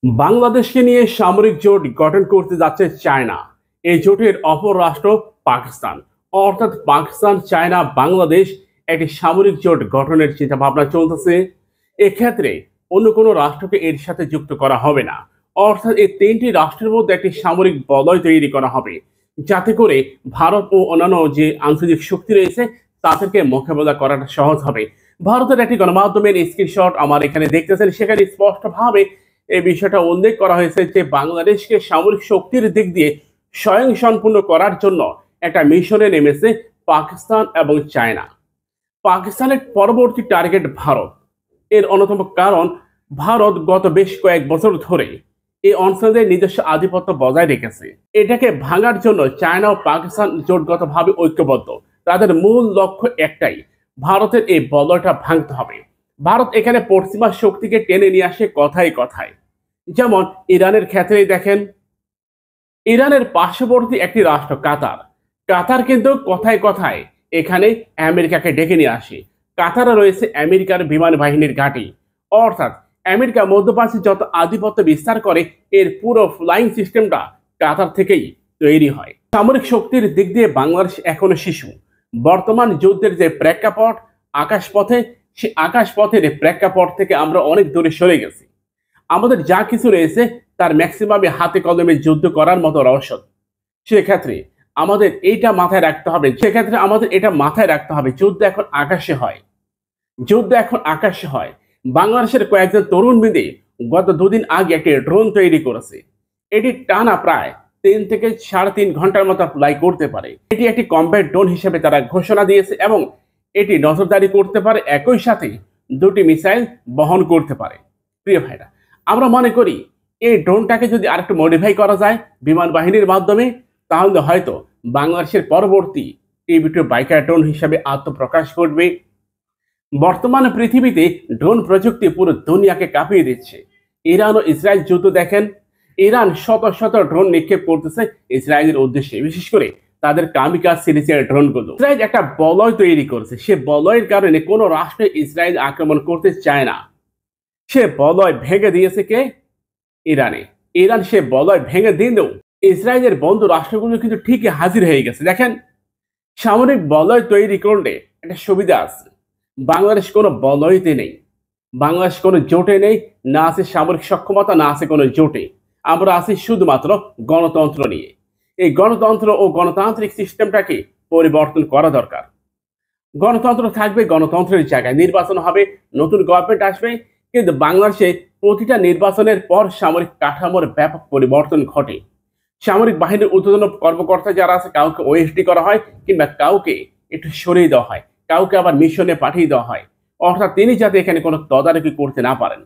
বাংলাদেশকে নিয়ে সামরিক জোট গঠন করতে যাচ্ছে চায়না। এই জোটের অপর রাষ্ট্র পাকিস্তান। অর্থাৎ পাকিস্তান, চায়না, বাংলাদেশ একটি সামরিক জোট গঠনের চিন্তা ভাবনা চলতেছে। এক্ষেত্রে অন্য কোনো রাষ্ট্রকে এর সাথে যুক্ত করা হবে না। অর্থাৎ এই তিনটি রাষ্ট্রের মধ্যে একটি সামরিক বলয় তৈরি করা হবে, যাতে করে ভারত ও অন্যান্য যে আন্তর্জাতিক শক্তি রয়েছে তাদেরকে মোকাবেলা করাটা সহজ হবে। ভারতের একটি গণমাধ্যমের স্ক্রিনশট আমার এখানে দেখতেছেন, সেখানে স্পষ্টভাবে এই বিষয়টা উল্লেখ করা হয়েছে যে বাংলাদেশকে সামরিক শক্তির দিক দিয়ে স্বয়ংসম্পূর্ণ করার জন্য একটা মিশনে নেমেছে পাকিস্তান এবং চায়না। পাকিস্তানের পরবর্তী টার্গেট ভারত। এর অন্যতম কারণ, ভারত গত বেশ কয়েক বছর ধরে এই অঞ্চলে নিজস্ব আধিপত্য বজায় রেখেছে। এটাকে ভাঙার জন্য চায়না ও পাকিস্তান জোটগতভাবে ঐক্যবদ্ধ। তাদের মূল লক্ষ্য একটাই, ভারতের এই বলয়টা ভাঙতে হবে। ভারত এখানে পশ্চিমা শক্তিকে টেনে নিয়ে আসে কথায় কথায়। যেমন ইরানের ক্ষেত্রেই দেখেন, ইরানের পার্শ্ববর্তী একটি রাষ্ট্র কাতার। কাতার কিন্তু কথায় কথায় এখানে আমেরিকাকে ডেকে নিয়ে আসে। কাতারে রয়েছে আমেরিকার বিমান বাহিনীর ঘাঁটি। অর্থাৎ আমেরিকা মধ্যপ্রাচ্যে যত আধিপত্য বিস্তার করে, এর পুরো ফ্লাইং সিস্টেমটা কাতার থেকেই তৈরি হয়। সামরিক শক্তির দিক দিয়ে বাংলাদেশ এখনো শিশু। বর্তমান যুদ্ধের যে প্রেক্ষাপট আকাশপথে, সে আকাশপথের প্রেক্ষাপট থেকে আমরা অনেক দূরে সরে গেছি। আমাদের যা কিছু রয়েছে তার ম্যাক্সিমামে হাতে কলমে যুদ্ধ করার মতো রসদ। সেক্ষেত্রে আমাদের এটা মাথায় রাখতে হবে যুদ্ধ এখন আকাশে হয়। বাংলাদেশের কয়েকজন তরুণ মিলে গত দুদিন আগে একটি ড্রোন তৈরি করেছে। এটি টানা প্রায় 3 থেকে 3.5 ঘন্টার মতো ফ্লাই করতে পারে। এটি একটি কমব্যাট ড্রোন হিসেবে তারা ঘোষণা দিয়েছে এবং এটি নজরদারি করতে পারে, একই সাথে 2টি মিসাইল বহন করতে পারে। প্রিয় ভাইরা, আমরা মনে করি এই ড্রোনটাকে যদি আরেকটু মডিফাই করা যায় বিমান বাহিনীর মাধ্যমে, তাহলে হয়তো বাংলাদেশের পরবর্তী টি-22 বাইকার ড্রোন হিসাবে আত্মপ্রকাশ করবে। বর্তমান পৃথিবীতে ড্রোন প্রযুক্তি পুরো দুনিয়াকে কাঁপিয়ে দিচ্ছে। ইরান ও ইসরায়েল যুদ্ধ দেখেন, ইরান শত শত ড্রোন নিক্ষেপ করতেছে ইসরায়েলের উদ্দেশ্যে, বিশেষ করে তাদের কামিকাজ সিরিজের ড্রোনগুলো। ইসরায়েল একটা বলয় তৈরি করেছে, সে বলয়ের কারণে কোনো রাষ্ট্রে ইসরায়েল আক্রমণ করতে চায় না। সে বলয় ভেঙে দিয়েছে কে? ইরান সে বলয় ভেঙে দিলেও ইসরায়েলের বন্ধু রাষ্ট্রগুলো কিন্তু ঠিকই হাজির হয়ে গেছে। দেখেন, সামরিক বলয় তৈরি করলে একটা সুবিধা আছে। বাংলাদেশ কোনো বলয়তে নেই, বাংলাদেশ কোনো জোটে নেই, না আছে সামরিক সক্ষমতা, না আছে কোনো জোটে। আমরা আছি শুধুমাত্র গণতন্ত্র নিয়ে। এই গণতন্ত্র ও গণতান্ত্রিক সিস্টেমটাকে পরিবর্তন করা দরকার। গণতন্ত্র থাকবে, গণতন্ত্রের জায়গায় নির্বাচন হবে, নতুন গভর্নমেন্ট আসবে, কিন্তু বাংলাদেশে প্রতিটা নির্বাচনের পর সামরিক কাঠামোর ব্যাপক পরিবর্তন ঘটে। সামরিক বাহিনীর ঊর্ধ্বতন কর্মকর্তা যারা আছে, কাউকে ওএসডি করা হয় কিংবা কাউকে একটু সরিয়ে দেওয়া হয়, কাউকে আবার মিশনে পাঠিয়ে দেওয়া হয়, অর্থাৎ তিনি যাতে এখানে কোনো তদারকি করতে না পারেন।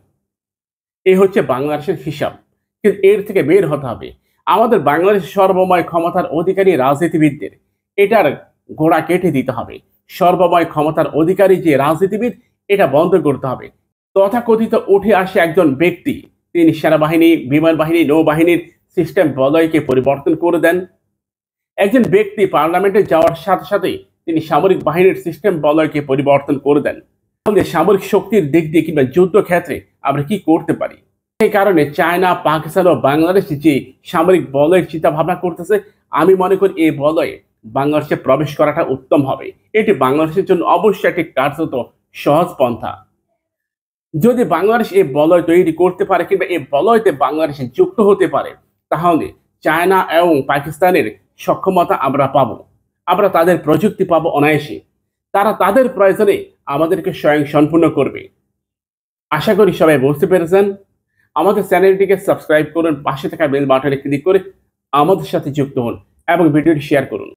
এই হচ্ছে বাংলাদেশের হিসাব। কিন্তু এর থেকে বের হতে হবে। আমাদের বাংলাদেশের সর্বময় ক্ষমতার অধিকারী রাজনীতিবিদদের এটার গোড়া কেটে দিতে হবে। সর্বময় ক্ষমতার অধিকারী যে রাজনীতিবিদ, এটা বন্ধ করতে হবে। তথাকথিত উঠে আসে একজন ব্যক্তি, তিনি সেনাবাহিনী, বিমান বাহিনী, নৌবাহিনীর সিস্টেম বলয়কে পরিবর্তন করে দেন। একজন ব্যক্তি পার্লামেন্টে যাওয়ার সাথে সাথে তিনি সামরিক বাহিনীর সিস্টেম বলয়কে পরিবর্তন করে দেন। তাহলে সামরিক শক্তির দিক দিয়ে কিংবা যুদ্ধক্ষেত্রে আমরা কি করতে পারি? সেই কারণে চায়না, পাকিস্তান ও বাংলাদেশ যে সামরিক বলয়ের চিন্তা ভাবনা করতেছে, আমি মনে করি এই বলয়ে বাংলাদেশে প্রবেশ করাটা উত্তম হবে। এটি বাংলাদেশের জন্য অবশ্যই একটি কার্যত সহজ পন্থা। যদি বাংলাদেশ এই বলয় তৈরি করতে পারে কিংবা এই বলয়তে বাংলাদেশ যুক্ত হতে পারে, তাহলে চায়না এবং পাকিস্তানের সক্ষমতা আমরা পাবো, আমরা তাদের প্রযুক্তি পাবো অনায়াসে। তারা তাদের প্রয়োজনে আমাদেরকে স্বয়ং সম্পূর্ণ করবে। আশা করি সবাই বুঝতে পেরেছেন। আমাদের চ্যানেলটিকে সাবস্ক্রাইব করুন, পাশে থাকা বেল বাটনে ক্লিক করে আমাদের সাথে যুক্ত হন এবং ভিডিওটি শেয়ার করুন।